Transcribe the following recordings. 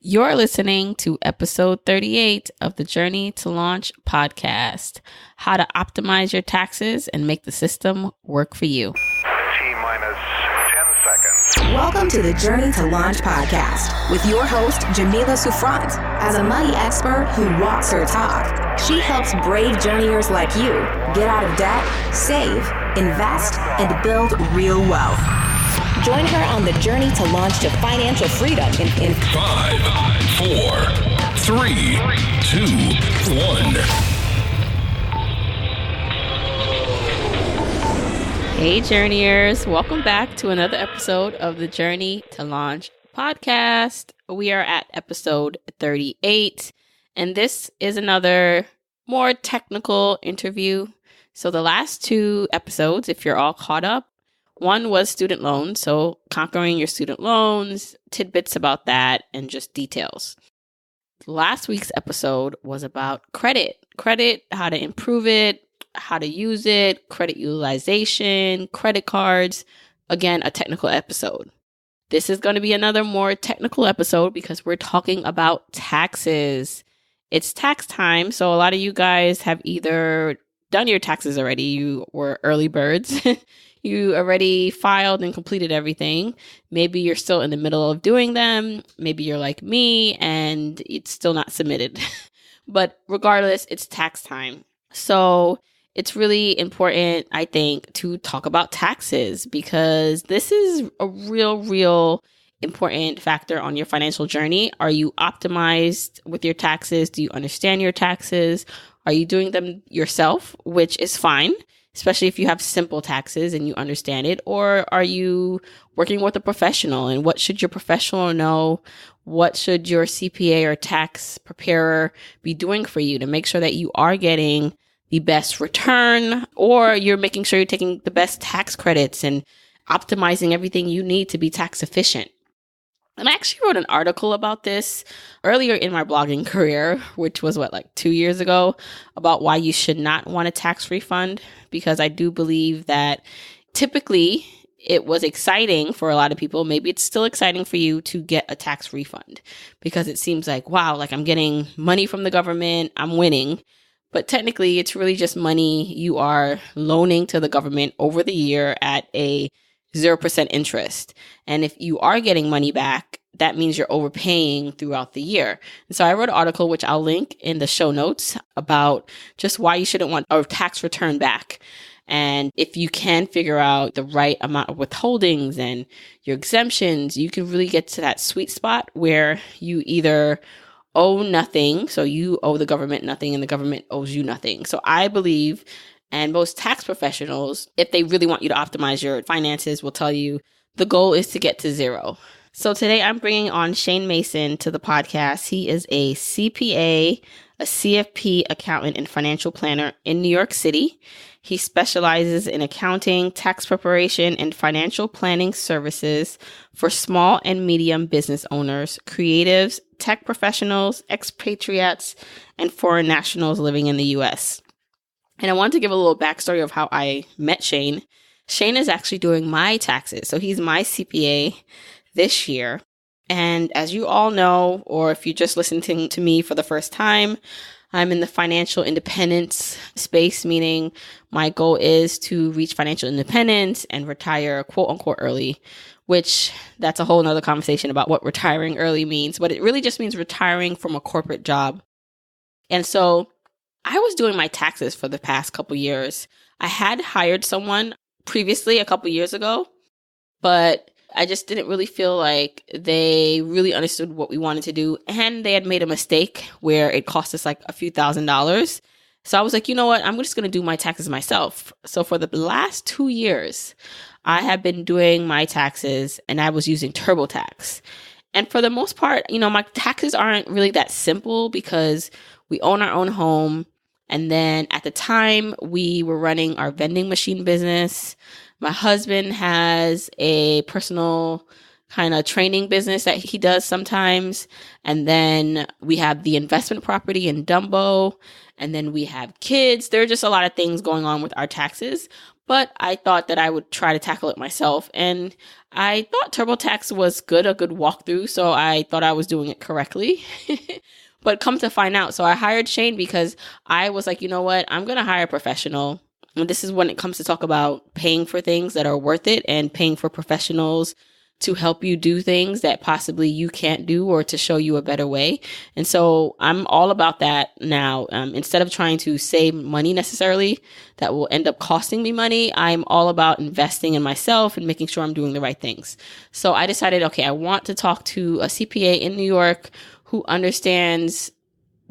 You're listening to episode 38 of the Journey to Launch podcast, how to optimize your taxes and make the system work for you. T-minus 10 seconds. Welcome to the Journey to Launch podcast with your host, Jamila Souffrant. As a money expert who walks her talk, she helps brave journeyers like you get out of debt, save, invest, and build real wealth. Join her on the journey to launch to financial freedom in 5, 4, 3, 2, 1. Hey journeyers, welcome back to another episode of the Journey to Launch podcast. We are at episode 38, and this is another more technical interview. So the last two episodes, if you're all caught up, one was student loans, so conquering your student loans, tidbits about that, and just details. Last week's episode was about credit, how to improve it, how to use it, credit utilization, credit cards. Again, a technical episode. This is going to be another more technical episode because we're talking about taxes. It's tax time, so a lot of you guys have either done your taxes already. You were early birds. You already filed and completed everything. Maybe you're still in the middle of doing them. Maybe you're like me and it's still not submitted. But regardless, it's tax time. So it's really important, I think, to talk about taxes because this is a real important factor on your financial journey. Are you optimized with your taxes? Do you understand your taxes? Are you doing them yourself, which is fine, especially if you have simple taxes and you understand it? Or are you working with a professional? And what should your professional know? What should your CPA or tax preparer be doing for you to make sure that you are getting the best return, or you're making sure you're taking the best tax credits and optimizing everything you need to be tax efficient? And I actually wrote an article about this earlier in my blogging career, which was 2 years ago, about why you should not want a tax refund, because I do believe that typically it was exciting for a lot of people. Maybe it's still exciting for you to get a tax refund because it seems like, wow, I'm getting money from the government, I'm winning. But technically, it's really just money you are loaning to the government over the year at a 0% interest. And if you are getting money back, that means you're overpaying throughout the year. And so I wrote an article, which I'll link in the show notes, about just why you shouldn't want a tax return back. And if you can figure out the right amount of withholdings and your exemptions, you can really get to that sweet spot where you either owe nothing, so you owe the government nothing and the government owes you nothing. So I believe, and most tax professionals, if they really want you to optimize your finances, will tell you the goal is to get to zero. So today I'm bringing on Shane Mason to the podcast. He is a CPA, a CFP accountant and financial planner in New York City. He specializes in accounting, tax preparation, and financial planning services for small and medium business owners, creatives, tech professionals, expatriates, and foreign nationals living in the U.S. And I want to give a little backstory of how I met Shane. Shane is actually doing my taxes. So he's my CPA this year. And as you all know, or if you just listened to me for the first time, I'm in the financial independence space, meaning my goal is to reach financial independence and retire quote unquote early, which that's a whole nother conversation about what retiring early means. But it really just means retiring from a corporate job. And so I was doing my taxes for the past couple years. I had hired someone previously a couple years ago, but I just didn't really feel like they really understood what we wanted to do. And they had made a mistake where it cost us a few $1,000s. So I was like, you know what? I'm just going to do my taxes myself. So for the last 2 years, I have been doing my taxes and I was using TurboTax. And for the most part, my taxes aren't really that simple because we own our own home. And then at the time we were running our vending machine business. My husband has a personal kind of training business that he does sometimes. And then we have the investment property in Dumbo. And then we have kids. There are just a lot of things going on with our taxes. but I thought that I would try to tackle it myself. And I thought TurboTax was a good walkthrough. So I thought I was doing it correctly. But come to find out, so I hired Shane because I was like, you know what, I'm going to hire a professional. And this is when it comes to talk about paying for things that are worth it and paying for professionals to help you do things that possibly you can't do or to show you a better way. And so I'm all about that now. Instead of trying to save money necessarily that will end up costing me money, I'm all about investing in myself and making sure I'm doing the right things. So I decided, okay, I want to talk to a CPA in New York who understands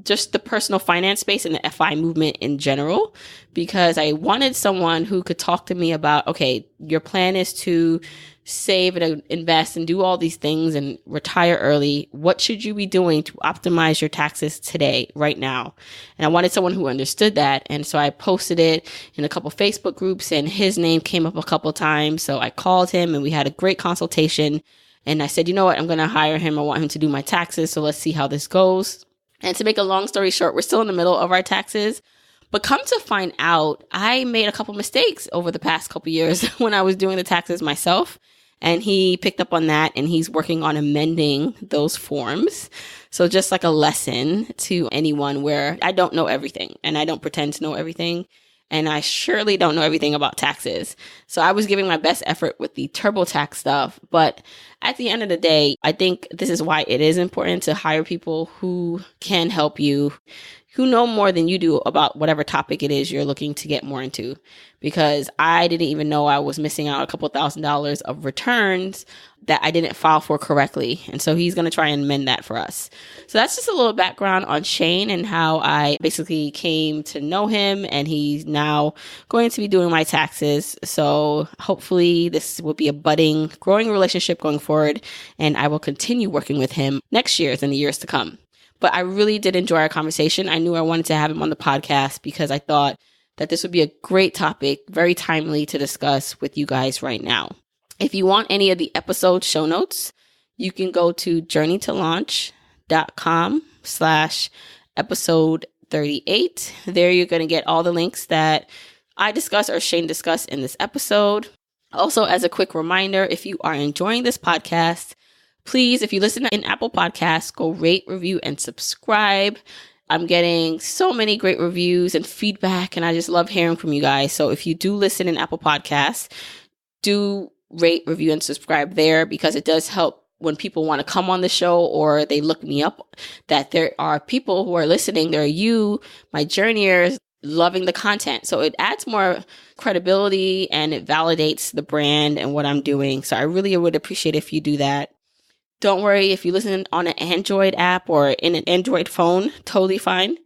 just the personal finance space and the FI movement in general, because I wanted someone who could talk to me about, okay, your plan is to save and invest and do all these things and retire early. What should you be doing to optimize your taxes today, right now? And I wanted someone who understood that. And so I posted it in a couple Facebook groups and his name came up a couple times. So I called him and we had a great consultation. And I said, you know what, I'm going to hire him. I want him to do my taxes. So let's see how this goes. And to make a long story short, we're still in the middle of our taxes. But come to find out, I made a couple mistakes over the past couple years when I was doing the taxes myself. And he picked up on that and he's working on amending those forms. So just like a lesson to anyone where I don't know everything and I don't pretend to know everything. And I surely don't know everything about taxes. So I was giving my best effort with the TurboTax stuff. But at the end of the day, I think this is why it is important to hire people who can help you, who know more than you do about whatever topic it is you're looking to get more into. Because I didn't even know I was missing out a couple $1,000s of returns that I didn't file for correctly. And so he's going to try and amend that for us. So that's just a little background on Shane and how I basically came to know him. And he's now going to be doing my taxes. So hopefully this will be a budding, growing relationship going forward. And I will continue working with him next year and the years to come. But I really did enjoy our conversation. I knew I wanted to have him on the podcast because I thought that this would be a great topic, very timely to discuss with you guys right now. If you want any of the episode show notes, you can go to journeytolaunch.com/episode 38. There you're going to get all the links that I discuss or Shane discussed in this episode. Also, as a quick reminder, if you are enjoying this podcast, please, if you listen in Apple Podcasts, go rate, review, and subscribe. I'm getting so many great reviews and feedback, and I just love hearing from you guys. So if you do listen in Apple Podcasts, do rate, review, and subscribe there because it does help when people want to come on the show or they look me up, that there are people who are listening. There are you, my journeyers, loving the content. So it adds more credibility and it validates the brand and what I'm doing. So I really would appreciate if you do that. Don't worry if you listen on an Android app or in an Android phone, totally fine.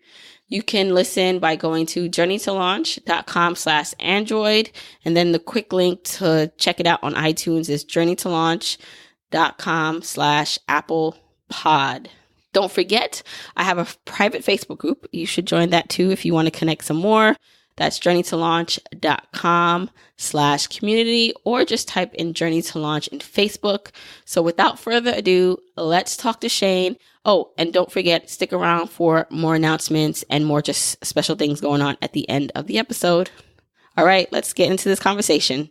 You can listen by going to journeytolaunch.com/Android. And then the quick link to check it out on iTunes is journeytolaunch.com/Apple Pod. Don't forget, I have a private Facebook group. You should join that too if you want to connect some more. That's journeytolaunch.com/community, or just type in Journey to Launch in Facebook. So without further ado, let's talk to Shane. Oh, and don't forget, stick around for more announcements and more just special things going on at the end of the episode. All right, let's get into this conversation.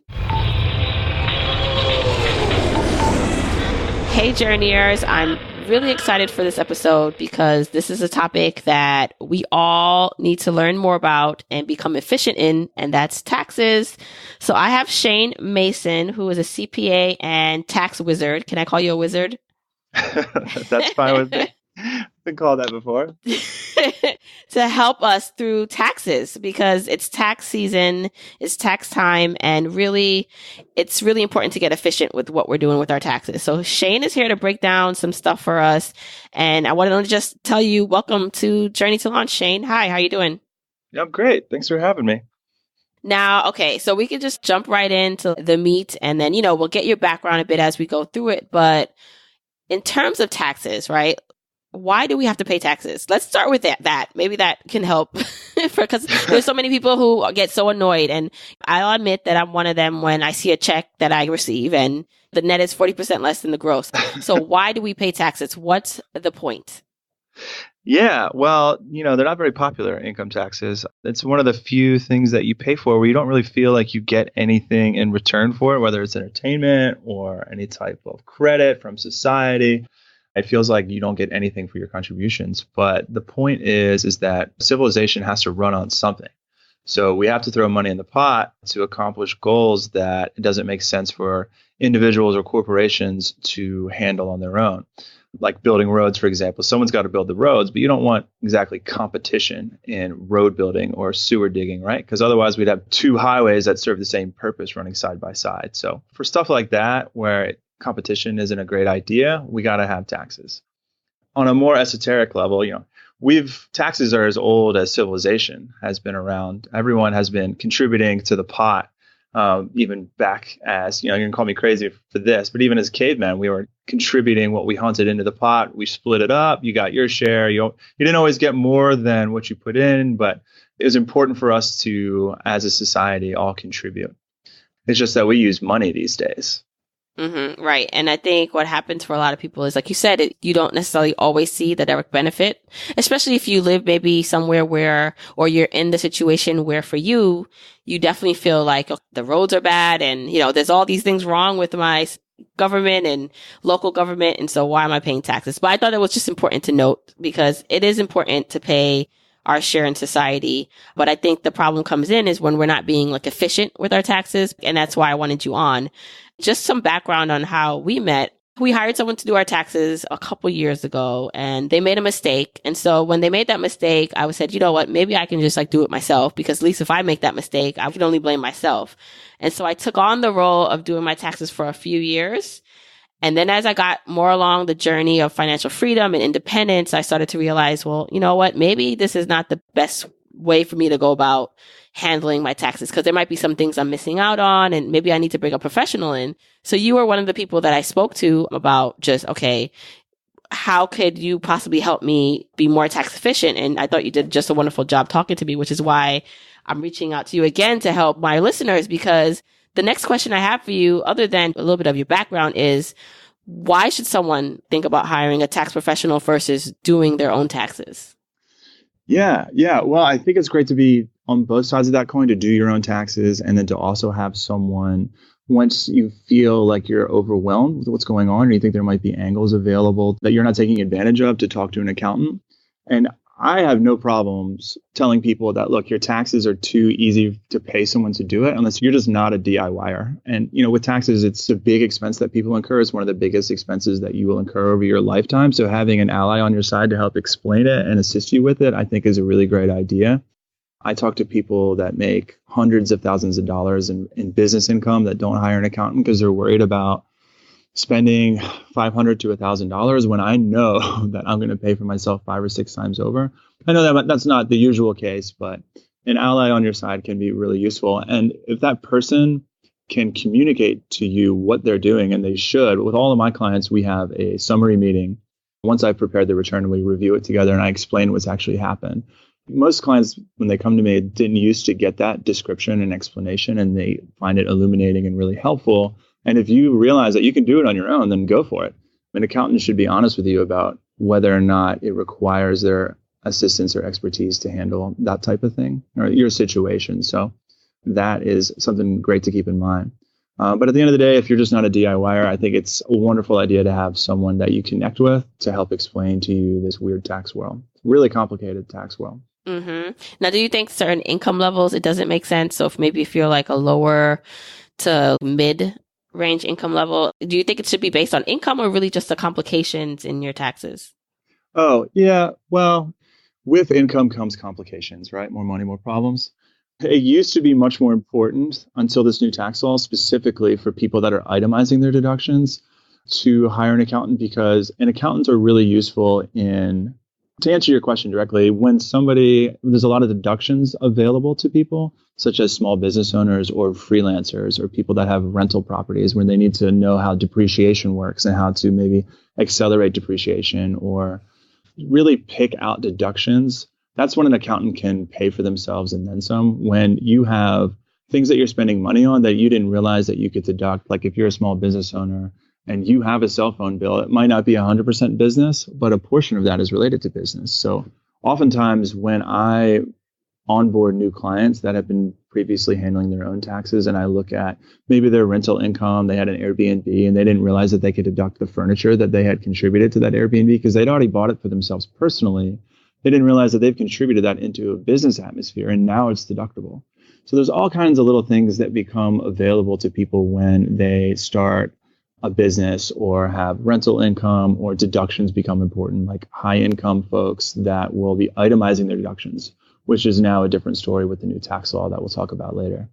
Hey, Journeyers. I'm really excited for this episode because this is a topic that we all need to learn more about and become efficient in, and that's taxes. So I have Shane Mason, who is a CPA and tax wizard. Can I call you a wizard? That's fine with me. I've been called that before. To help us through taxes because it's tax season, it's tax time, and really, it's really important to get efficient with what we're doing with our taxes. So Shane is here to break down some stuff for us. And I wanted to just tell you, welcome to Journey to Launch, Shane. Hi, how you doing? Yeah, I'm great. Thanks for having me. Now, okay, so we can just jump right into the meat and then, we'll get your background a bit as we go through it. But in terms of taxes, right? Why do we have to pay taxes? Let's start with that. Maybe that can help because there's so many people who get so annoyed. And I'll admit that I'm one of them when I see a check that I receive and the net is 40% less than the gross. So why do we pay taxes? What's the point? Yeah, well, they're not very popular, income taxes. It's one of the few things that you pay for where you don't really feel like you get anything in return for it, whether it's entertainment or any type of credit from society. It feels like you don't get anything for your contributions. But the point is that civilization has to run on something. So we have to throw money in the pot to accomplish goals that it doesn't make sense for individuals or corporations to handle on their own. Like building roads, for example. Someone's got to build the roads, but you don't want exactly competition in road building or sewer digging, right? Because otherwise we'd have two highways that serve the same purpose running side by side. So for stuff like that, where competition isn't a great idea, we got to have taxes. On a more esoteric level, taxes are as old as civilization has been around. Everyone has been contributing to the pot. Even back as, you can call me crazy for this, but even as cavemen, we were contributing what we hunted into the pot. We split it up. You got your share. You didn't always get more than what you put in, but it was important for us to, as a society, all contribute. It's just that we use money these days. Mm-hmm, right. And I think what happens for a lot of people is, like you said, you don't necessarily always see the direct benefit, especially if you live maybe somewhere or you're in the situation where for you definitely feel like the roads are bad and, there's all these things wrong with my government and local government. And so why am I paying taxes? But I thought it was just important to note because it is important to pay our share in society. But I think the problem comes in is when we're not being efficient with our taxes. And that's why I wanted you on. Just some background on how we met. We hired someone to do our taxes a couple years ago and they made a mistake. And so when they made that mistake, I said, you know what, maybe I can just do it myself, because at least if I make that mistake, I can only blame myself. And so I took on the role of doing my taxes for a few years. And then as I got more along the journey of financial freedom and independence, I started to realize, well, you know what, maybe this is not the best way for me to go about handling my taxes, because there might be some things I'm missing out on and maybe I need to bring a professional in. So you were one of the people that I spoke to about just, okay, how could you possibly help me be more tax efficient? And I thought you did just a wonderful job talking to me, which is why I'm reaching out to you again to help my listeners, because the next question I have for you, other than a little bit of your background, is why should someone think about hiring a tax professional versus doing their own taxes? Yeah. Well, I think it's great to be on both sides of that coin, to do your own taxes and then to also have someone, once you feel like you're overwhelmed with what's going on or you think there might be angles available that you're not taking advantage of, to talk to an accountant. And I have no problems telling people that, look, your taxes are too easy to pay someone to do it unless you're just not a DIYer. And, with taxes, it's a big expense that people incur. It's one of the biggest expenses that you will incur over your lifetime. So having an ally on your side to help explain it and assist you with it, I think is a really great idea. I talk to people that make hundreds of thousands of dollars in business income that don't hire an accountant because they're worried about spending $500 to $1,000 when I know that I'm going to pay for myself 5 or 6 times over. I know that that's not the usual case, but an ally on your side can be really useful. And if that person can communicate to you what they're doing, and they should, with all of my clients, we have a summary meeting. Once I've prepared the return, we review it together and I explain what's actually happened. Most clients, when they come to me, didn't used to get that description and explanation, and they find it illuminating and really helpful. And if you realize that you can do it on your own, then go for it. An accountant should be honest with you about whether or not it requires their assistance or expertise to handle that type of thing or your situation. So that is something great to keep in mind. But at the end of the day, if you're just not a DIYer, I think it's a wonderful idea to have someone that you connect with to help explain to you this weird tax world, really complicated tax world. Mm-hmm. Now, do you think certain income levels, it doesn't make sense? So if you're like a lower to mid range income level, do you think it should be based on income or really just the complications in your taxes? Oh, yeah. Well, with income comes complications, right? More money, more problems. It used to be much more important until this new tax law, specifically for people that are itemizing their deductions, to hire an accountant, because accountants are really useful to answer your question directly, there's a lot of deductions available to people, such as small business owners or freelancers or people that have rental properties, where they need to know how depreciation works and how to maybe accelerate depreciation or really pick out deductions. That's when an accountant can pay for themselves and then some. When you have things that you're spending money on that you didn't realize that you could deduct, like if you're a small business owner and you have a cell phone bill, it might not be 100% business, but a portion of that is related to business. So oftentimes when I onboard new clients that have been previously handling their own taxes, and I look at maybe their rental income, they had an Airbnb and they didn't realize that they could deduct the furniture that they had contributed to that Airbnb because they'd already bought it for themselves personally. They didn't realize that they've contributed that into a business atmosphere, and now it's deductible. So there's all kinds of little things that become available to people when they start a business or have rental income, or deductions become important, like high income folks that will be itemizing their deductions, which is now a different story with the new tax law that we'll talk about later.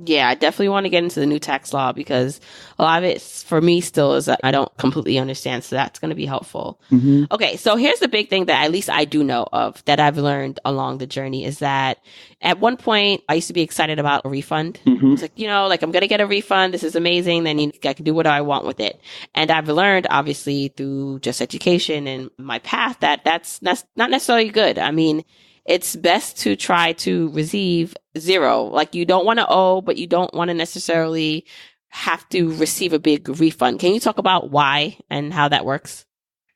Yeah, I definitely want to get into the new tax law because a lot of it for me still is that I don't completely understand. So that's going to be helpful. Mm-hmm. Okay, so here's the big thing that at least I do know of that I've learned along the journey is that at one point I used to be excited about a refund. Mm-hmm. It's like, I'm going to get a refund. This is amazing. Then I can do what I want with it. And I've learned obviously through just education and my path that that's not necessarily good. I mean, it's best to try to receive zero. Like you don't want to owe, but you don't want to necessarily have to receive a big refund. Can you talk about why and how that works?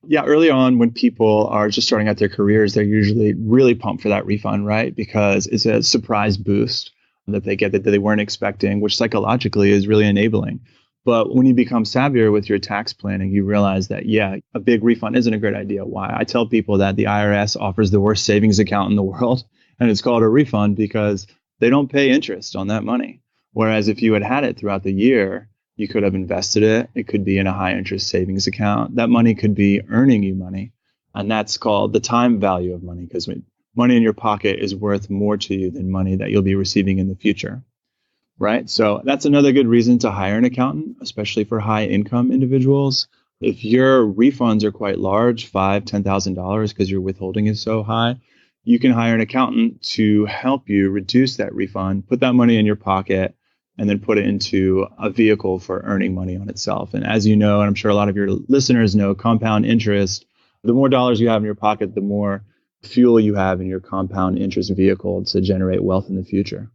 Yeah, early on when people are just starting out their careers, they're usually really pumped for that refund, right? Because it's a surprise boost that they get that they weren't expecting, which psychologically is really enabling. But when you become savvier with your tax planning, you realize that, yeah, a big refund isn't a great idea. Why? I tell people that the IRS offers the worst savings account in the world, and it's called a refund because they don't pay interest on that money. Whereas if you had it throughout the year, you could have invested it. It could be in a high interest savings account. That money could be earning you money. And that's called the time value of money, because money in your pocket is worth more to you than money that you'll be receiving in the future. Right. So that's another good reason to hire an accountant, especially for high income individuals. If your refunds are quite large, $5,000, $10,000, because your withholding is so high, you can hire an accountant to help you reduce that refund, put that money in your pocket, and then put it into a vehicle for earning money on itself. And as you know, and I'm sure a lot of your listeners know, compound interest, the more dollars you have in your pocket, the more fuel you have in your compound interest vehicle to generate wealth in the future.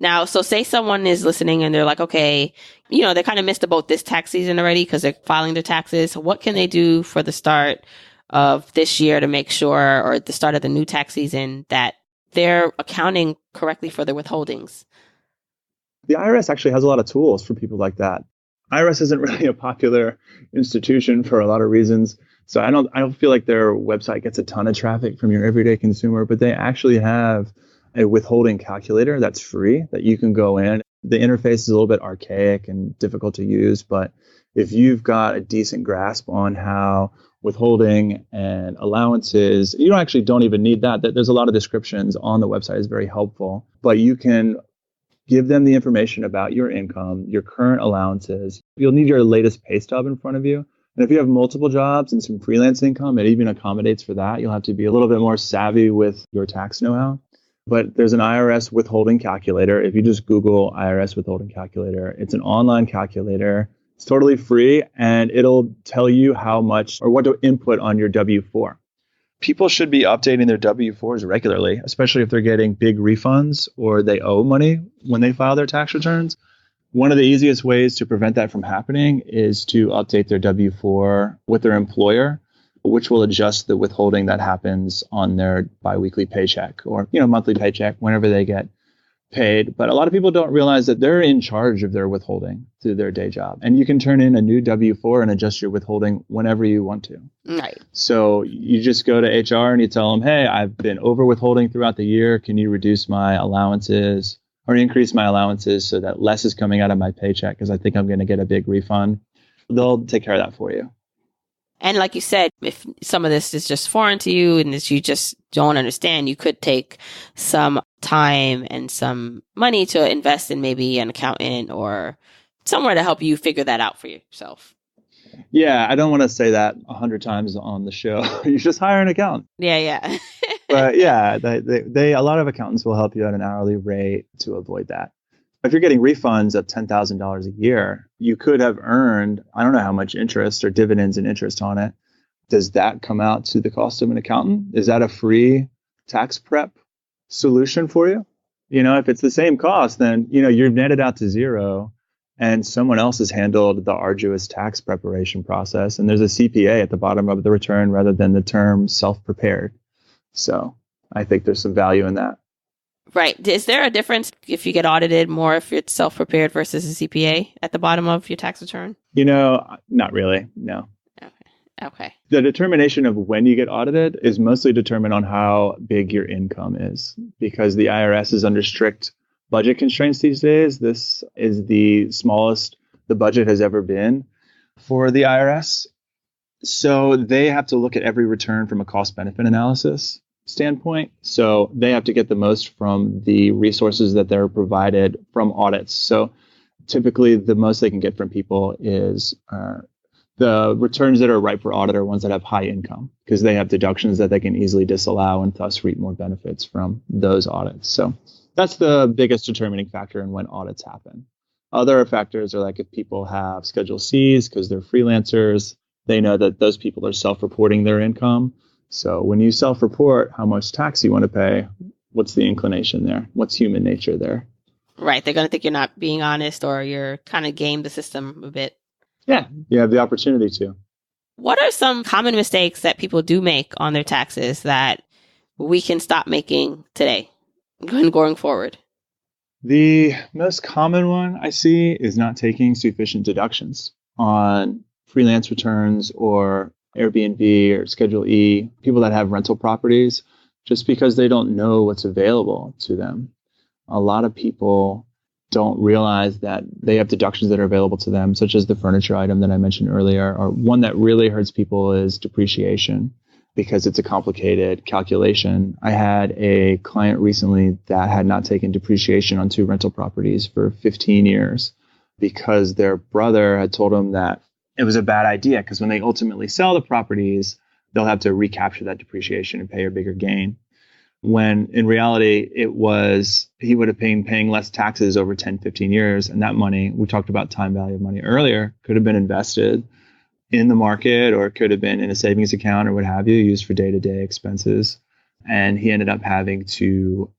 Now, so say someone is listening and they're like, okay, they kind of missed about this tax season already because they're filing their taxes. What can they do for the start of this year to make sure, or at the start of the new tax season, that they're accounting correctly for their withholdings? The IRS actually has a lot of tools for people like that. IRS isn't really a popular institution for a lot of reasons. So I don't feel like their website gets a ton of traffic from your everyday consumer, but they actually have a withholding calculator that's free that you can go in. The interface is a little bit archaic and difficult to use, but if you've got a decent grasp on how withholding and allowances, you don't even need that. There's a lot of descriptions on the website. It's very helpful, but you can give them the information about your income, your current allowances. You'll need your latest pay stub in front of you. And if you have multiple jobs and some freelance income, it even accommodates for that. You'll have to be a little bit more savvy with your tax know-how. But there's an IRS withholding calculator. If you just Google IRS withholding calculator, it's an online calculator. It's totally free, and it'll tell you how much or what to input on your W-4. People should be updating their W-4s regularly, especially if they're getting big refunds or they owe money when they file their tax returns. One of the easiest ways to prevent that from happening is to update their W-4 with their employer, which will adjust the withholding that happens on their biweekly paycheck or monthly paycheck whenever they get paid. But a lot of people don't realize that they're in charge of their withholding through their day job. And you can turn in a new W-4 and adjust your withholding whenever you want to. Right. So you just go to HR and you tell them, hey, I've been over withholding throughout the year. Can you reduce my allowances or increase my allowances so that less is coming out of my paycheck because I think I'm going to get a big refund? They'll take care of that for you. And like you said, if some of this is just foreign to you and that you just don't understand, you could take some time and some money to invest in maybe an accountant or somewhere to help you figure that out for yourself. Yeah, I don't want to say that 100 times on the show. You just hire an accountant. Yeah. But yeah, they a lot of accountants will help you at an hourly rate to avoid that. If you're getting refunds of $10,000 a year, you could have earned, I don't know how much interest or dividends and interest on it. Does that come out to the cost of an accountant? Is that a free tax prep solution for you? If it's the same cost, then, you're netted out to zero and someone else has handled the arduous tax preparation process. And there's a CPA at the bottom of the return rather than the term self-prepared. So I think there's some value in that. Right. Is there a difference if you get audited more if it's self-prepared versus a CPA at the bottom of your tax return? Not really. No. Okay. The determination of when you get audited is mostly determined on how big your income is, because the IRS is under strict budget constraints these days. This is the smallest the budget has ever been for the IRS. So they have to look at every return from a cost-benefit analysis standpoint. So they have to get the most from the resources that they're provided from audits. So typically the most they can get from people is the returns that are ripe for audit are ones that have high income, because they have deductions that they can easily disallow and thus reap more benefits from those audits. So that's the biggest determining factor in when audits happen. Other factors are like if people have Schedule Cs because they're freelancers, they know that those people are self-reporting their income. So when you self-report how much tax you want to pay, what's the inclination there? What's human nature there? Right. They're going to think you're not being honest or you're kind of game the system a bit. Yeah, you have the opportunity to. What are some common mistakes that people do make on their taxes that we can stop making today going forward? The most common one I see is not taking sufficient deductions on freelance returns or Airbnb or Schedule E, people that have rental properties, just because they don't know what's available to them. A lot of people don't realize that they have deductions that are available to them, such as the furniture item that I mentioned earlier. Or one that really hurts people is depreciation, because it's a complicated calculation. I had a client recently that had not taken depreciation on 2 rental properties for 15 years because their brother had told him that it was a bad idea, because when they ultimately sell the properties, they'll have to recapture that depreciation and pay a bigger gain. When in reality, he would have been paying less taxes over 10, 15 years. And that money, we talked about time value of money earlier, could have been invested in the market, or it could have been in a savings account or what have you, used for day-to-day expenses. And he ended up having to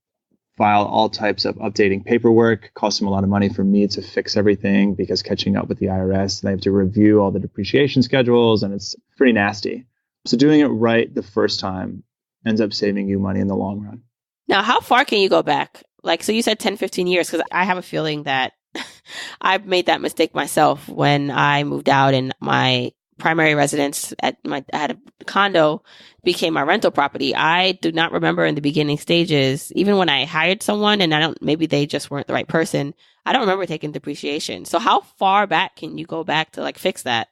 file all types of updating paperwork. Cost him a lot of money for me to fix everything, because catching up with the IRS, they have to review all the depreciation schedules, and it's pretty nasty. So doing it right the first time ends up saving you money in the long run. Now, how far can you go back? So you said 10, 15 years, because I have a feeling that I've made that mistake myself when I moved out and my primary residence I had a condo became my rental property. I do not remember in the beginning stages, even when I hired someone and maybe they just weren't the right person, I don't remember taking depreciation. So how far back can you go back to fix that?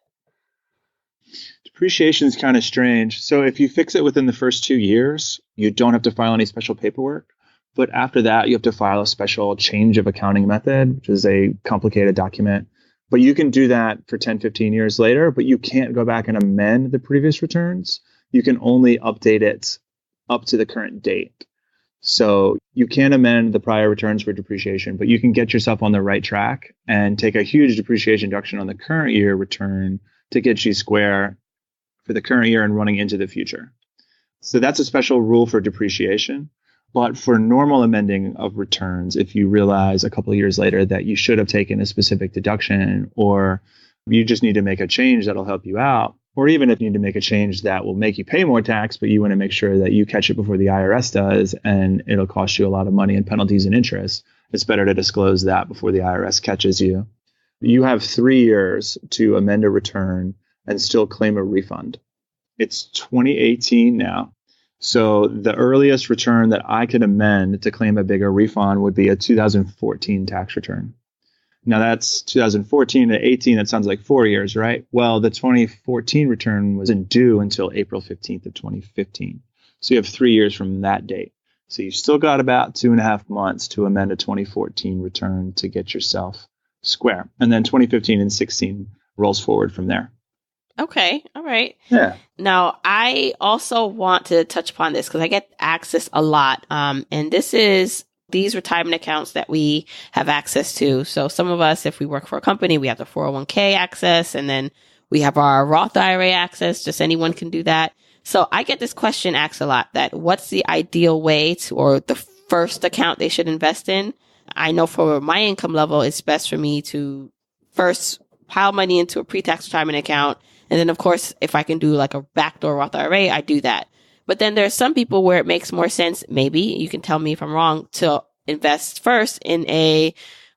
Depreciation is kind of strange. So if you fix it within the first 2 years, you don't have to file any special paperwork. But after that, you have to file a special change of accounting method, which is a complicated document. But you can do that for 10, 15 years later, but you can't go back and amend the previous returns. You can only update it up to the current date. So you can amend the prior returns for depreciation, but you can get yourself on the right track and take a huge depreciation deduction on the current year return to get you square for the current year and running into the future. So that's a special rule for depreciation. But for normal amending of returns, if you realize a couple of years later that you should have taken a specific deduction, or you just need to make a change that'll help you out, or even if you need to make a change that will make you pay more tax, but you want to make sure that you catch it before the IRS does, and it'll cost you a lot of money in penalties and interest, it's better to disclose that before the IRS catches you. You have 3 years to amend a return and still claim a refund. It's 2018 now. So the earliest return that I could amend to claim a bigger refund would be a 2014 tax return. Now that's 2014 to 18. That sounds like 4 years, right? Well, the 2014 return wasn't due until April 15th of 2015. So you have 3 years from that date. So you've still got about 2.5 months to amend a 2014 return to get yourself square. And then 2015 and 16 rolls forward from there. Okay. All right. Yeah. Now, I also want to touch upon this because I get asked this a lot. And this is these retirement accounts that we have access to. So some of us, if we work for a company, we have the 401k access, and then we have our Roth IRA access. Just anyone can do that. So I get this question asked a lot, that what's the ideal way to, or the first account they should invest in? I know for my income level, it's best for me to first pile money into a pre-tax retirement account. And then, of course, if I can do like a backdoor Roth IRA, I do that. But then there's some people where it makes more sense, maybe, you can tell me if I'm wrong, to invest first in a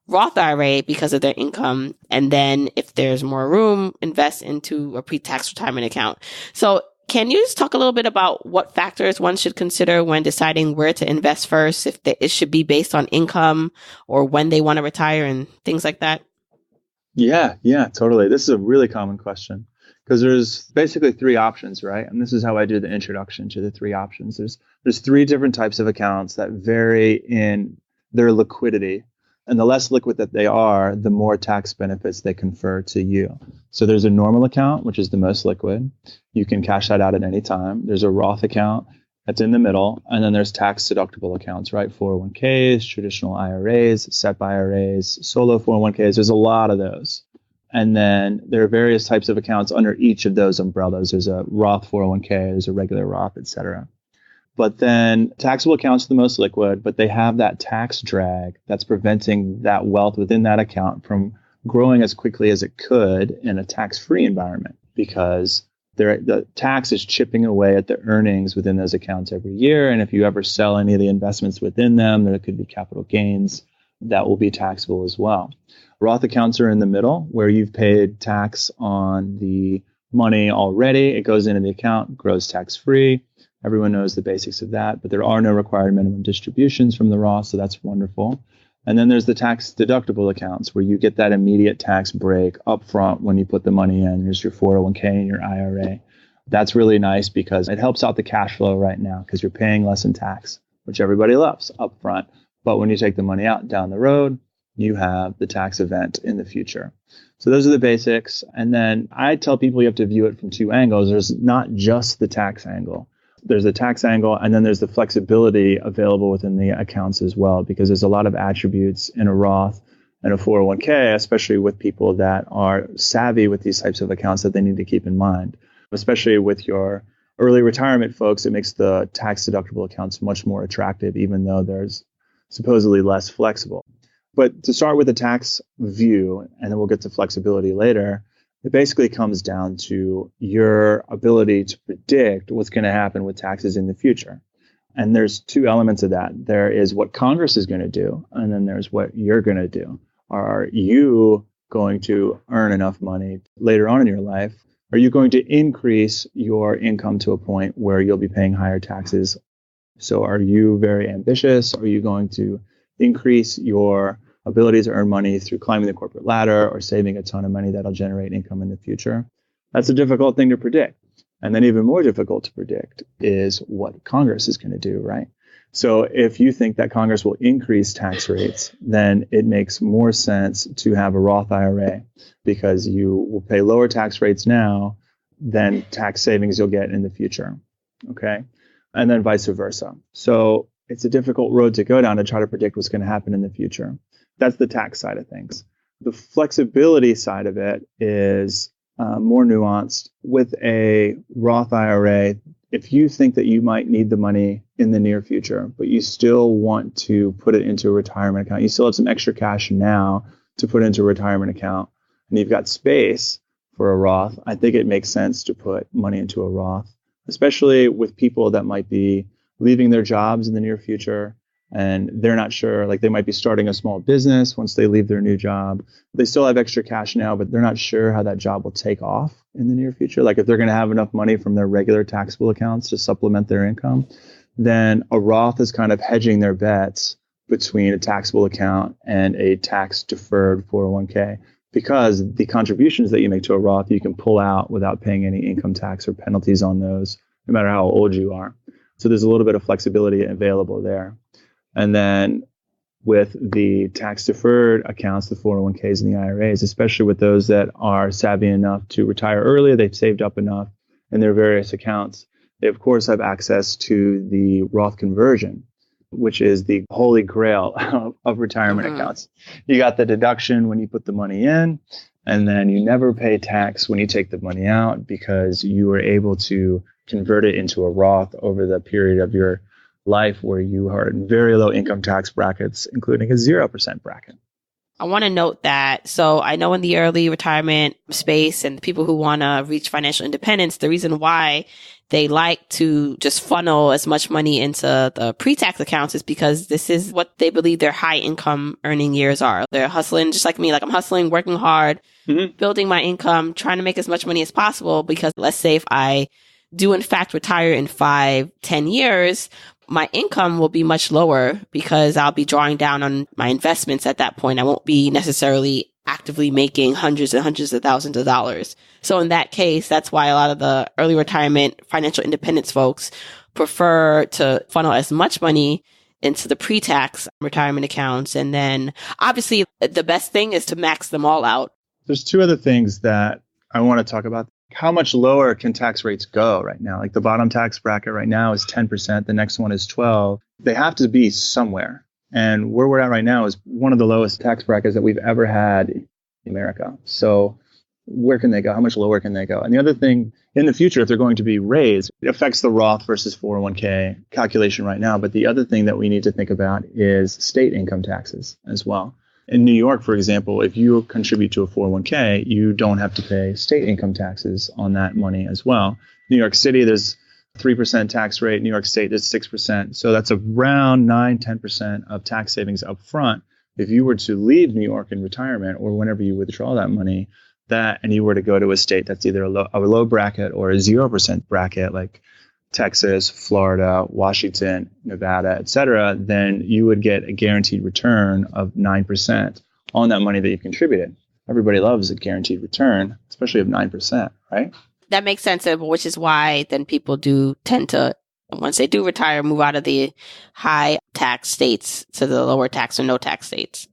Roth IRA because of their income. And then if there's more room, invest into a pre-tax retirement account. So can you just talk a little bit about what factors one should consider when deciding where to invest first, if it should be based on income or when they want to retire and things like that? Yeah, totally. This is a really common question because there's basically three options, right? And this is how I do the introduction to the three options. There's three different types of accounts that vary in their liquidity. And the less liquid that they are, the more tax benefits they confer to you. So there's a normal account, which is the most liquid. You can cash that out at any time. There's a Roth account that's in the middle. And then there's tax deductible accounts, right? 401ks, traditional IRAs, SEP IRAs, solo 401ks. There's a lot of those. And then there are various types of accounts under each of those umbrellas. There's a Roth 401k, there's a regular Roth, et cetera. But then taxable accounts are the most liquid, but they have that tax drag that's preventing that wealth within that account from growing as quickly as it could in a tax-free environment because the tax is chipping away at the earnings within those accounts every year. And if you ever sell any of the investments within them, there could be capital gains that will be taxable as well. Roth accounts are in the middle where you've paid tax on the money already. It goes into the account, grows tax-free. Everyone knows the basics of that, but there are no required minimum distributions from the Roth, so that's wonderful. And then there's the tax deductible accounts where you get that immediate tax break up front when you put the money in. There's your 401k and your IRA. That's really nice because it helps out the cash flow right now because you're paying less in tax, which everybody loves up front. But when you take the money out down the road, you have the tax event in the future. So those are the basics. And then I tell people you have to view it from two angles. There's not just the tax angle. There's a tax angle, and then there's the flexibility available within the accounts as well, because there's a lot of attributes in a Roth and a 401k, especially with people that are savvy with these types of accounts that they need to keep in mind. Especially with your early retirement folks, it makes the tax deductible accounts much more attractive, even though there's supposedly less flexible. But to start with the tax view, and then we'll get to flexibility later, it basically comes down to your ability to predict what's going to happen with taxes in the future. And there's two elements of that. There is what Congress is going to do, and then there's what you're going to do. Are you going to earn enough money later on in your life? Are you going to increase your income to a point where you'll be paying higher taxes? So are you very ambitious? Are you going to increase your ability to earn money through climbing the corporate ladder or saving a ton of money that'll generate income in the future? That's a difficult thing to predict. And then even more difficult to predict is what Congress is going to do, right? So if you think that Congress will increase tax rates, then it makes more sense to have a Roth IRA because you will pay lower tax rates now than tax savings you'll get in the future, okay? And then vice versa. So it's a difficult road to go down to try to predict what's going to happen in the future. That's the tax side of things. The flexibility side of it is more nuanced. With a Roth IRA, if you think that you might need the money in the near future, but you still want to put it into a retirement account, you still have some extra cash now to put into a retirement account, and you've got space for a Roth, I think it makes sense to put money into a Roth, especially with people that might be leaving their jobs in the near future. And they're not sure, like they might be starting a small business once they leave their new job. They still have extra cash now, but they're not sure how that job will take off in the near future. Like if they're going to have enough money from their regular taxable accounts to supplement their income, then a Roth is kind of hedging their bets between a taxable account and a tax deferred 401k, because the contributions that you make to a Roth, you can pull out without paying any income tax or penalties on those, no matter how old you are. So there's a little bit of flexibility available there. And then with the tax deferred accounts, the 401ks and the IRAs, especially with those that are savvy enough to retire early, they've saved up enough in their various accounts. They, of course, have access to the Roth conversion, which is the holy grail of retirement accounts. You got the deduction when you put the money in, and then you never pay tax when you take the money out because you were able to convert it into a Roth over the period of your life where you are in very low income tax brackets, including a 0% bracket. I want to note that. So I know in the early retirement space and people who want to reach financial independence, the reason why they like to just funnel as much money into the pre-tax accounts is because this is what they believe their high income earning years are. They're hustling just like me. Like I'm hustling, working hard, building my income, trying to make as much money as possible because let's say if I do in fact retire in 5-10 years, my income will be much lower because I'll be drawing down on my investments at that point. I won't be necessarily actively making hundreds and hundreds of thousands of dollars. So in that case, that's why a lot of the early retirement financial independence folks prefer to funnel as much money into the pre-tax retirement accounts. And then obviously the best thing is to max them all out. There's two other things that I want to talk about. How much lower can tax rates go right now? Like the bottom tax bracket right now is 10%. The next one is 12%. They have to be somewhere. And where we're at right now is one of the lowest tax brackets that we've ever had in America. So where can they go? How much lower can they go? And the other thing in the future, if they're going to be raised, it affects the Roth versus 401k calculation right now. But the other thing that we need to think about is state income taxes as well. In New York, for example, if you contribute to a 401k, you don't have to pay state income taxes on that money as well. New York City, there's 3% tax rate. New York State is 6%. So that's around 9-10% of tax savings up front. If you were to leave New York in retirement or whenever you withdraw that money, and you were to go to a state that's either a low bracket or a 0% bracket, like Texas, Florida, Washington, Nevada, et cetera, then you would get a guaranteed return of 9% on that money that you've contributed. Everybody loves a guaranteed return, especially of 9%, right? That makes sense, which is why then people do tend to, once they do retire, move out of the high tax states to the lower tax or no tax states.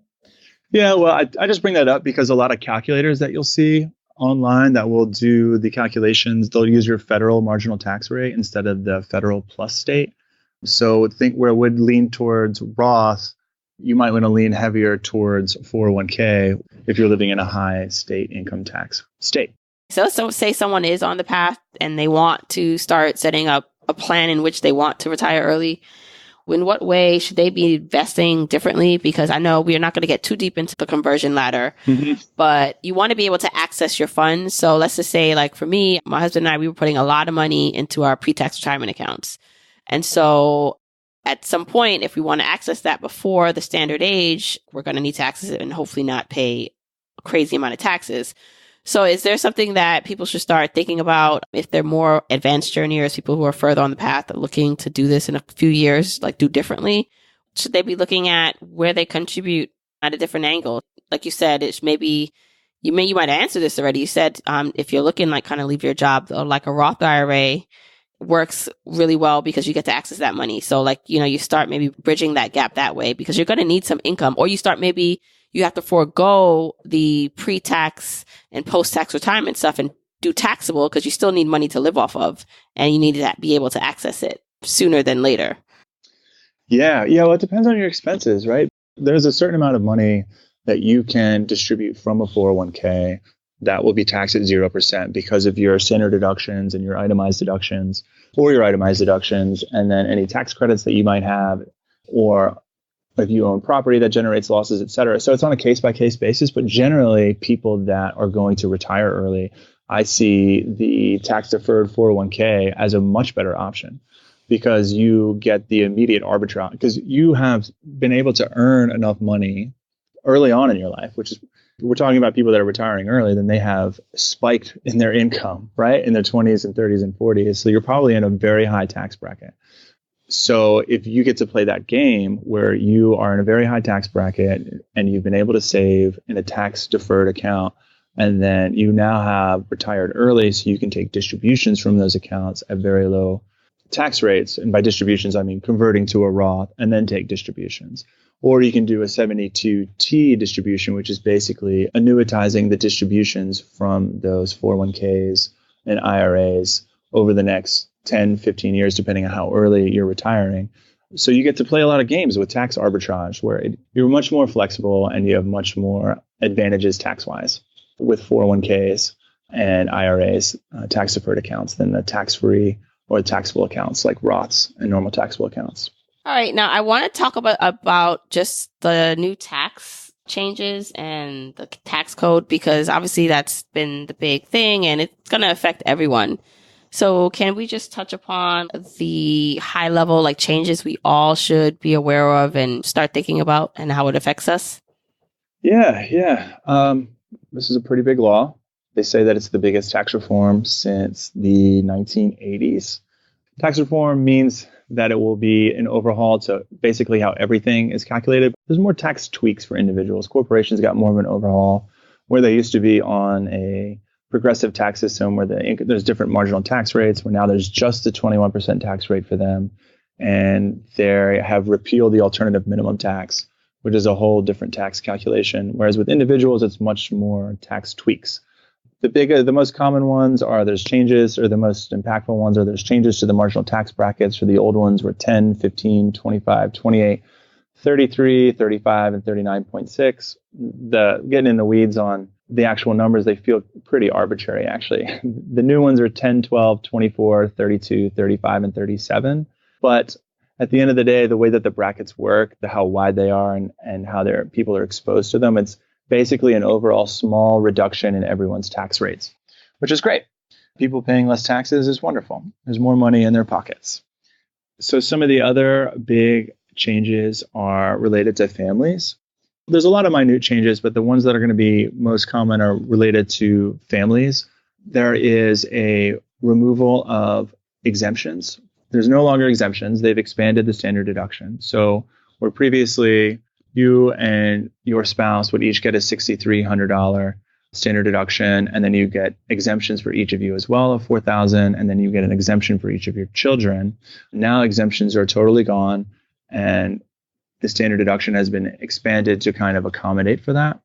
Yeah, well, I just bring that up because a lot of calculators that you'll see online that will do the calculations, they'll use your federal marginal tax rate instead of the federal plus state. So think where it would lean towards Roth, you might want to lean heavier towards 401k if you're living in a high state income tax state. So say someone is on the path and they want to start setting up a plan in which they want to retire early. In what way should they be investing differently? Because I know we are not going to get too deep into the conversion ladder, but you want to be able to access your funds. So let's just say, like for me, my husband and I, we were putting a lot of money into our pre-tax retirement accounts. And so at some point, if we want to access that before the standard age, we're going to need to access it and hopefully not pay a crazy amount of taxes. So is there something that people should start thinking about if they're more advanced journeyers, people who are further on the path looking to do this in a few years, like do differently? Should they be looking at where they contribute at a different angle? Like you said, it's maybe, you might answer this already. You said if you're looking like kind of leave your job, like a Roth IRA works really well because you get to access that money. So like, you start maybe bridging that gap that way because you're going to need some income, or you start maybe you have to forego the pre-tax and post-tax retirement stuff and do taxable because you still need money to live off of and you need to be able to access it sooner than later. Yeah. Well, it depends on your expenses, right? There's a certain amount of money that you can distribute from a 401k that will be taxed at 0% because of your standard deductions and your itemized deductions, and then any tax credits that you might have, or if you own property that generates losses, et cetera. So it's on a case-by-case basis, but generally people that are going to retire early, I see the tax-deferred 401k as a much better option because you get the immediate arbitrage because you have been able to earn enough money early on in your life, which is, we're talking about people that are retiring early, then they have spiked in their income, right? In their 20s and 30s and 40s. So you're probably in a very high tax bracket. So if you get to play that game where you are in a very high tax bracket and you've been able to save in a tax deferred account, and then you now have retired early so you can take distributions from those accounts at very low tax rates. And by distributions, I mean converting to a Roth and then take distributions. Or you can do a 72T distribution, which is basically annuitizing the distributions from those 401ks and IRAs over the next 10, 15 years, depending on how early you're retiring. So you get to play a lot of games with tax arbitrage where you're much more flexible and you have much more advantages tax-wise with 401ks and IRAs, tax-deferred accounts, than the tax-free or taxable accounts like Roths and normal taxable accounts. All right. Now, I want to talk about just the new tax changes and the tax code? Because obviously that's been the big thing and it's going to affect everyone. So can we just touch upon the high level like changes we all should be aware of and start thinking about and how it affects us? Yeah. This is a pretty big law. They say that it's the biggest tax reform since the 1980s. Tax reform means that it will be an overhaul to basically how everything is calculated. There's more tax tweaks for individuals. Corporations got more of an overhaul where they used to be on a progressive tax system where there's different marginal tax rates, where now there's just a 21% tax rate for them. And they have repealed the alternative minimum tax, which is a whole different tax calculation. Whereas with individuals, it's much more tax tweaks. The most common ones are there's changes, or the most impactful ones are there's changes to the marginal tax brackets. For the old ones were 10, 15, 25, 28, 33, 35, and 39.6. Getting in the weeds on the actual numbers, they feel pretty arbitrary, actually. The new ones are 10, 12, 24, 32, 35, and 37. But at the end of the day, the way that the brackets work, how wide they are and how people are exposed to them, it's basically an overall small reduction in everyone's tax rates, which is great. People paying less taxes is wonderful. There's more money in their pockets. So some of the other big changes are related to families. There's a lot of minute changes, but the ones that are going to be most common are related to families. There is a removal of exemptions. There's no longer exemptions. They've expanded the standard deduction. So where previously you and your spouse would each get a $6,300 standard deduction, and then you get exemptions for each of you as well of $4,000, and then you get an exemption for each of your children. Now exemptions are totally gone, and the standard deduction has been expanded to kind of accommodate for that.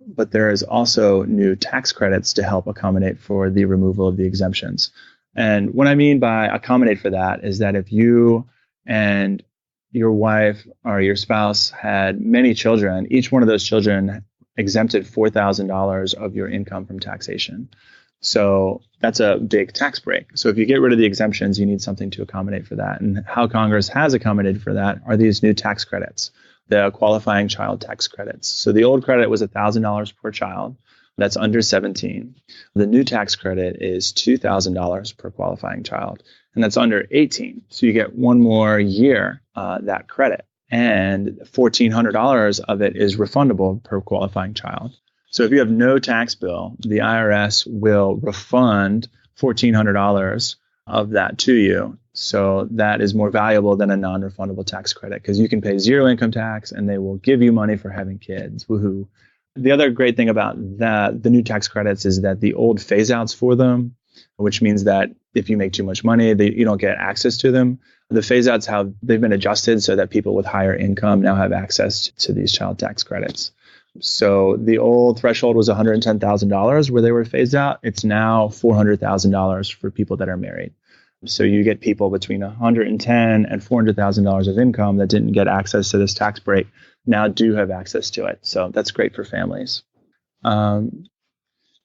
But there is also new tax credits to help accommodate for the removal of the exemptions. And what I mean by accommodate for that is that if you and your wife or your spouse had many children, each one of those children exempted $4,000 of your income from taxation. So that's a big tax break. So if you get rid of the exemptions, you need something to accommodate for that. And how Congress has accommodated for that are these new tax credits, the qualifying child tax credits. So the old credit was $1,000 per child. That's under 17. The new tax credit is $2,000 per qualifying child, and that's under 18. So you get one more year that credit, and $1,400 of it is refundable per qualifying child. So if you have no tax bill, the IRS will refund $1,400 of that to you. So that is more valuable than a non-refundable tax credit because you can pay zero income tax and they will give you money for having kids. Woohoo. The other great thing about the new tax credits is that the old phase outs for them, which means that if you make too much money, you don't get access to them. The phase outs, they've been adjusted so that people with higher income now have access to these child tax credits. So the old threshold was $110,000 where they were phased out. It's now $400,000 for people that are married. So you get people between $110,000 and $400,000 of income that didn't get access to this tax break now do have access to it. So that's great for families. The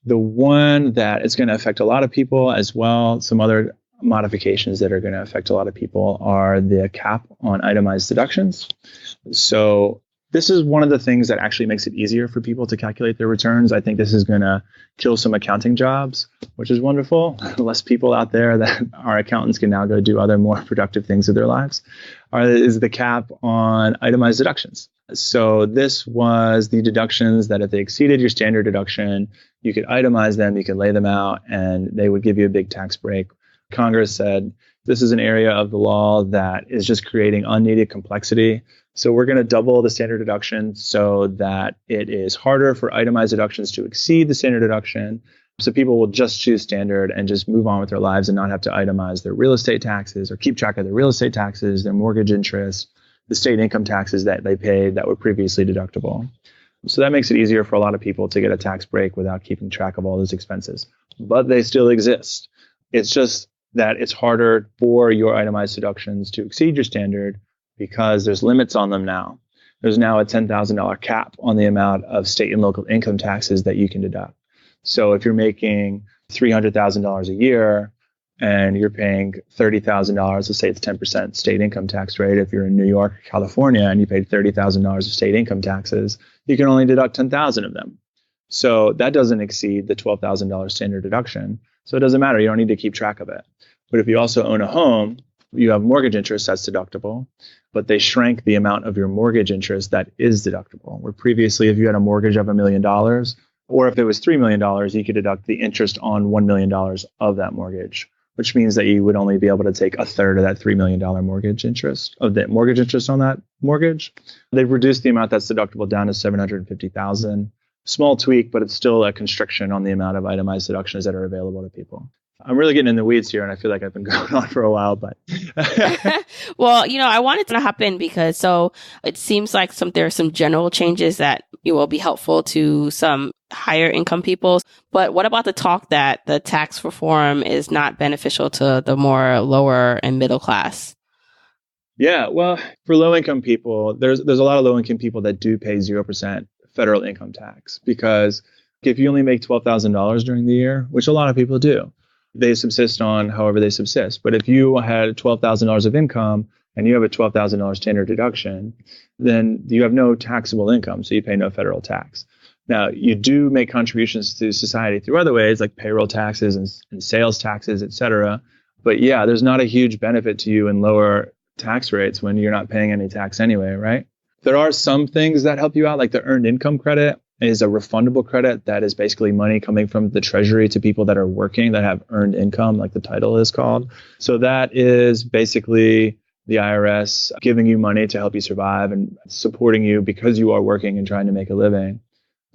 one that is going to affect a lot of people as well, some other modifications that are going to affect a lot of people are the cap on itemized deductions. So this is one of the things that actually makes it easier for people to calculate their returns. I think this is going to kill some accounting jobs, which is wonderful. Less people out there that our accountants can now go do other more productive things with their lives. Is the cap on itemized deductions. So this was the deductions that if they exceeded your standard deduction, you could itemize them, you could lay them out, and they would give you a big tax break. Congress said this is an area of the law that is just creating unneeded complexity. So we're going to double the standard deduction so that it is harder for itemized deductions to exceed the standard deduction. So people will just choose standard and just move on with their lives and not have to itemize their real estate taxes or keep track of their real estate taxes, their mortgage interest, the state income taxes that they paid that were previously deductible. So that makes it easier for a lot of people to get a tax break without keeping track of all those expenses. But they still exist. It's just that it's harder for your itemized deductions to exceed your standard because there's limits on them now. There's now a $10,000 cap on the amount of state and local income taxes that you can deduct. So if you're making $300,000 a year and you're paying $30,000, let's say it's 10% state income tax rate. If you're in New York, California, and you paid $30,000 of state income taxes, you can only deduct 10,000 of them. So that doesn't exceed the $12,000 standard deduction. So it doesn't matter. You don't need to keep track of it. But if you also own a home, you have mortgage interest that's deductible, but they shrank the amount of your mortgage interest that is deductible. Where previously, if you had a mortgage of $1 million, or if it was $3 million, you could deduct the interest on $1 million of that mortgage, which means that you would only be able to take a third of that $3 million mortgage interest, of the mortgage interest on that mortgage. They've reduced the amount that's deductible down to $750,000. Small tweak, but it's still a constriction on the amount of itemized deductions that are available to people. I'm really getting in the weeds here, and I feel like I've been going on for a while, but. Well, I wanted to hop in because it seems like there are some general changes that will be helpful to some higher income people. But what about the talk that the tax reform is not beneficial to the more lower and middle class? Yeah, well, for low income people, there's a lot of low income people that do pay 0% federal income tax, because if you only make $12,000 during the year, which a lot of people do, they subsist on however they subsist. But if you had $12,000 of income and you have a $12,000 standard deduction, then you have no taxable income, so you pay no federal tax. Now, you do make contributions to society through other ways, like payroll taxes and sales taxes, et cetera. But yeah, there's not a huge benefit to you in lower tax rates when you're not paying any tax anyway, right? There are some things that help you out, like the earned income credit is a refundable credit that is basically money coming from the Treasury to people that are working, that have earned income, like the title is called. So that is basically the IRS giving you money to help you survive and supporting you because you are working and trying to make a living.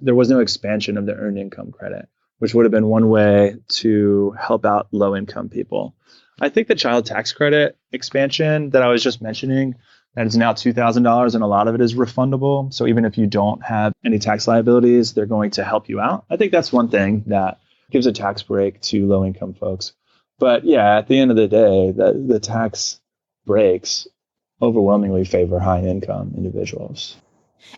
There was no expansion of the earned income credit, which would have been one way to help out low income people. I think the child tax credit expansion that I was just mentioning, that is now $2,000, and a lot of it is refundable. So even if you don't have any tax liabilities, they're going to help you out. I think that's one thing that gives a tax break to low-income folks. But yeah, at the end of the day, the tax breaks overwhelmingly favor high-income individuals.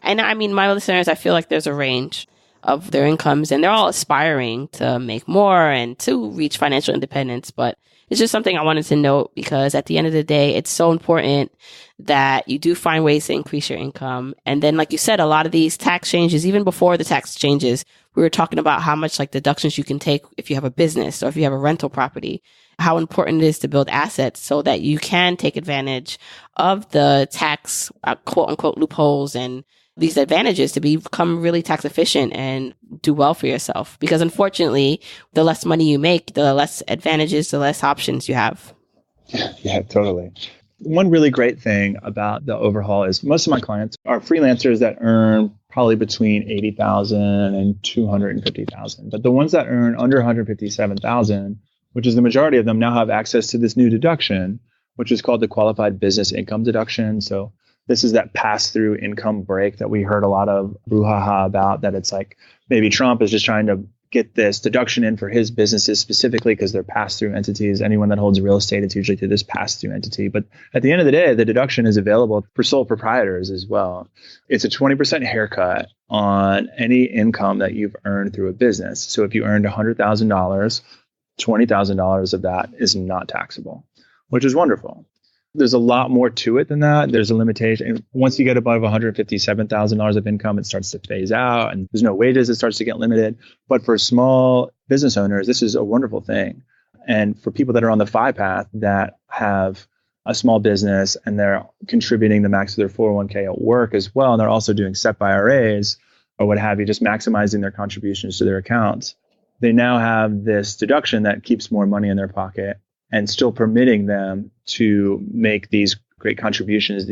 And I mean, my listeners, I feel like there's a range of their incomes, and they're all aspiring to make more and to reach financial independence. But it's just something I wanted to note, because at the end of the day, it's so important that you do find ways to increase your income. And then, like you said, a lot of these tax changes, even before the tax changes, we were talking about how much like deductions you can take if you have a business or if you have a rental property, how important it is to build assets so that you can take advantage of the tax quote unquote loopholes and these advantages to become really tax efficient and do well for yourself. Because unfortunately, the less money you make, the less advantages, the less options you have. Yeah, totally. One really great thing about the overhaul is most of my clients are freelancers that earn probably between $80,000 and $250,000. But the ones that earn under $157,000, which is the majority of them, now have access to this new deduction, which is called the qualified business income deduction. So this is that pass-through income break that we heard a lot of brouhaha about, that it's like maybe Trump is just trying to get this deduction in for his businesses specifically because they're pass-through entities. Anyone that holds real estate, it's usually through this pass-through entity. But at the end of the day, the deduction is available for sole proprietors as well. It's a 20% haircut on any income that you've earned through a business. So if you earned $100,000, $20,000 of that is not taxable, which is wonderful. There's a lot more to it than that. There's a limitation. Once you get above $157,000 of income, it starts to phase out, and there's no wages. It starts to get limited. But for small business owners, this is a wonderful thing. And for people that are on the FI path that have a small business and they're contributing the max of their 401k at work as well, and they're also doing SEP IRAs or what have you, just maximizing their contributions to their accounts, they now have this deduction that keeps more money in their pocket and still permitting them to make these great contributions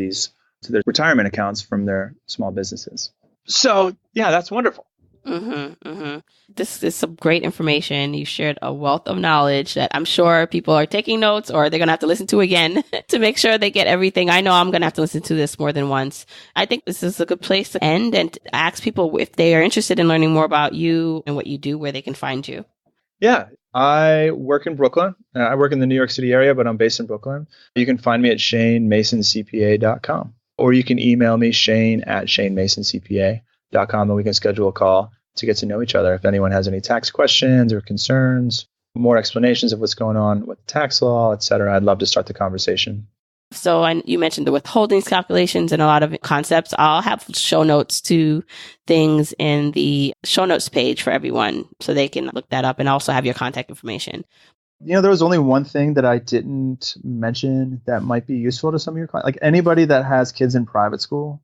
to their retirement accounts from their small businesses. So, yeah, that's wonderful. This is some great information. You shared a wealth of knowledge that I'm sure people are taking notes, or they're going to have to listen to again to make sure they get everything. I know I'm going to have to listen to this more than once. I think this is a good place to end and ask people if they are interested in learning more about you and what you do, where they can find you. Yeah, I work in Brooklyn. I work in the New York City area, but I'm based in Brooklyn. You can find me at ShaneMasonCPA.com, or you can email me, Shane@ShaneMasonCPA.com, and we can schedule a call to get to know each other. If anyone has any tax questions or concerns, more explanations of what's going on with tax law, et cetera, I'd love to start the conversation. So you mentioned the withholdings calculations and a lot of concepts. I'll have show notes to things in the show notes page for everyone so they can look that up and also have your contact information. There was only one thing that I didn't mention that might be useful to some of your clients. Like anybody that has kids in private school,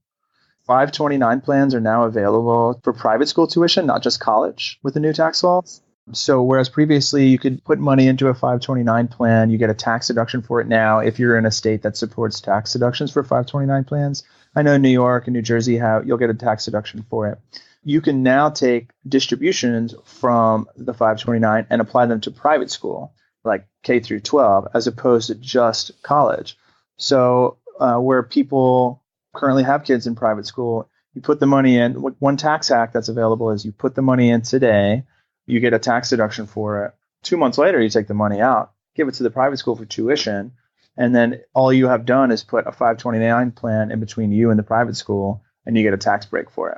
529 plans are now available for private school tuition, not just college, with the new tax laws. So whereas previously you could put money into a 529 plan, you get a tax deduction for it now if you're in a state that supports tax deductions for 529 plans. I know New York and New Jersey you'll get a tax deduction for it. You can now take distributions from the 529 and apply them to private school, like K through 12, as opposed to just college. So where people currently have kids in private school, you put the money in. One tax hack that's available is you put the money in today, you get a tax deduction for it. 2 months later, you take the money out, give it to the private school for tuition, and then all you have done is put a 529 plan in between you and the private school, and you get a tax break for it.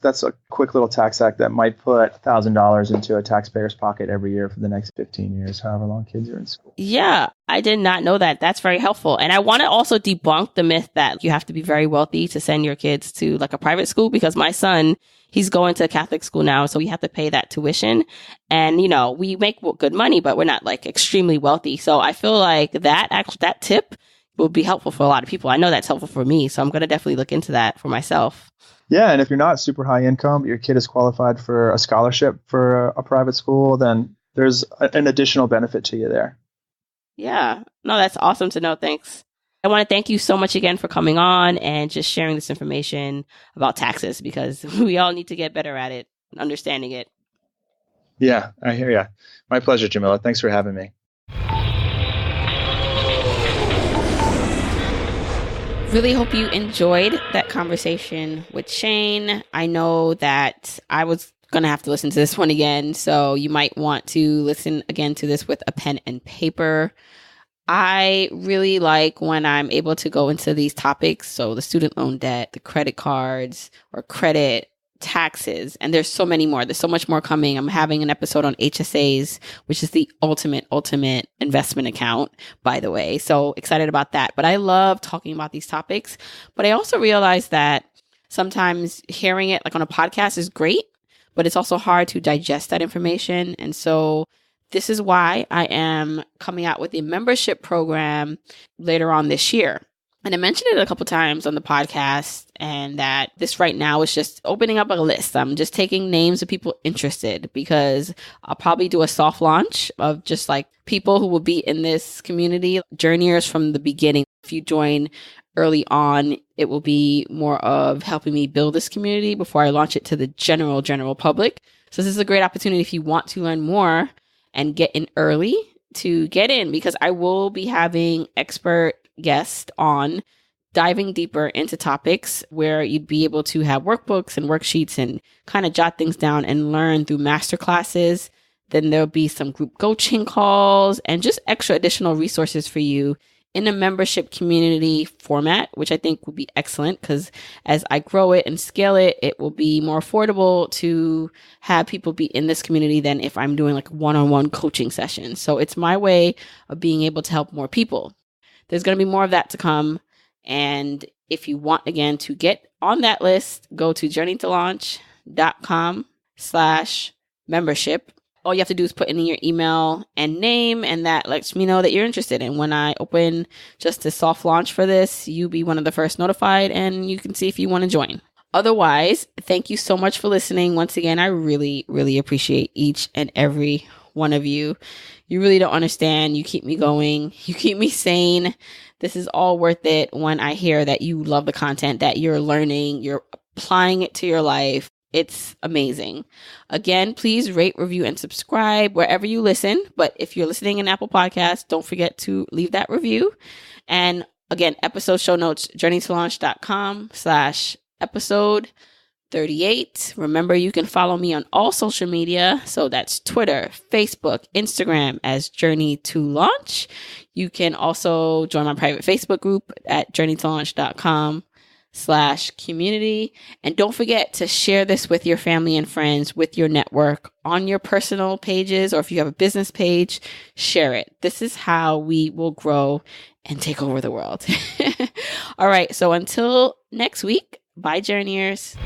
That's a quick little tax hack that might put $1,000 into a taxpayer's pocket every year for the next 15 years, however long kids are in school. Yeah, I did not know that. That's very helpful. And I want to also debunk the myth that you have to be very wealthy to send your kids to like a private school, because my son, he's going to a Catholic school now, so we have to pay that tuition. And, we make good money, but we're not like extremely wealthy. So I feel like that tip will be helpful for a lot of people. I know that's helpful for me, so I'm going to definitely look into that for myself. Yeah, and if you're not super high income, your kid is qualified for a scholarship for a private school, then there's an additional benefit to you there. Yeah, no, that's awesome to know. Thanks. I want to thank you so much again for coming on and just sharing this information about taxes, because we all need to get better at it, understanding it. Yeah, I hear you. My pleasure, Jamila. Thanks for having me. Really hope you enjoyed that conversation with Shane. I know that I was going to have to listen to this one again, so you might want to listen again to this with a pen and paper. I really like when I'm able to go into these topics. So the student loan debt, the credit cards or credit, taxes, and there's so many more. There's so much more coming. I'm having an episode on HSAs, which is the ultimate investment account, by the way. So excited about that. But I love talking about these topics. But I also realize that sometimes hearing it like on a podcast is great, but it's also hard to digest that information. And so this is why I am coming out with a membership program later on this year. And I mentioned it a couple times on the podcast, and that this right now is just opening up a list. I'm just taking names of people interested, because I'll probably do a soft launch of just like people who will be in this community, journeyers from the beginning. If you join early on, it will be more of helping me build this community before I launch it to the general public. So this is a great opportunity if you want to learn more and get in early to get in, because I will be having expert guest on diving deeper into topics where you'd be able to have workbooks and worksheets and kind of jot things down and learn through master classes. Then there'll be some group coaching calls and just extra additional resources for you in a membership community format, which I think will be excellent, because as I grow it and scale it, it will be more affordable to have people be in this community than if I'm doing like one-on-one coaching sessions. So it's my way of being able to help more people. There's going to be more of that to come. And if you want, again, to get on that list, go to journeytolaunch.com/membership. All you have to do is put in your email and name, and that lets me know that you're interested. And when I open just a soft launch for this, you'll be one of the first notified, and you can see if you want to join. Otherwise, thank you so much for listening. Once again, I really, really appreciate each and every one of you. You really don't understand. You keep me going. You keep me sane. This is all worth it when I hear that you love the content, that you're learning, you're applying it to your life. It's amazing. Again, please rate, review, and subscribe wherever you listen. But if you're listening in Apple Podcasts, don't forget to leave that review. And again, episode show notes, journeytolaunch.com/episode 38. Remember, you can follow me on all social media. So that's Twitter, Facebook, Instagram as Journey to Launch. You can also join my private Facebook group at journeytolaunch.com journeyers.com/community. And don't forget to share this with your family and friends, with your network, on your personal pages, or if you have a business page, share it. This is how we will grow and take over the world. All right. So until next week, bye, journeyers.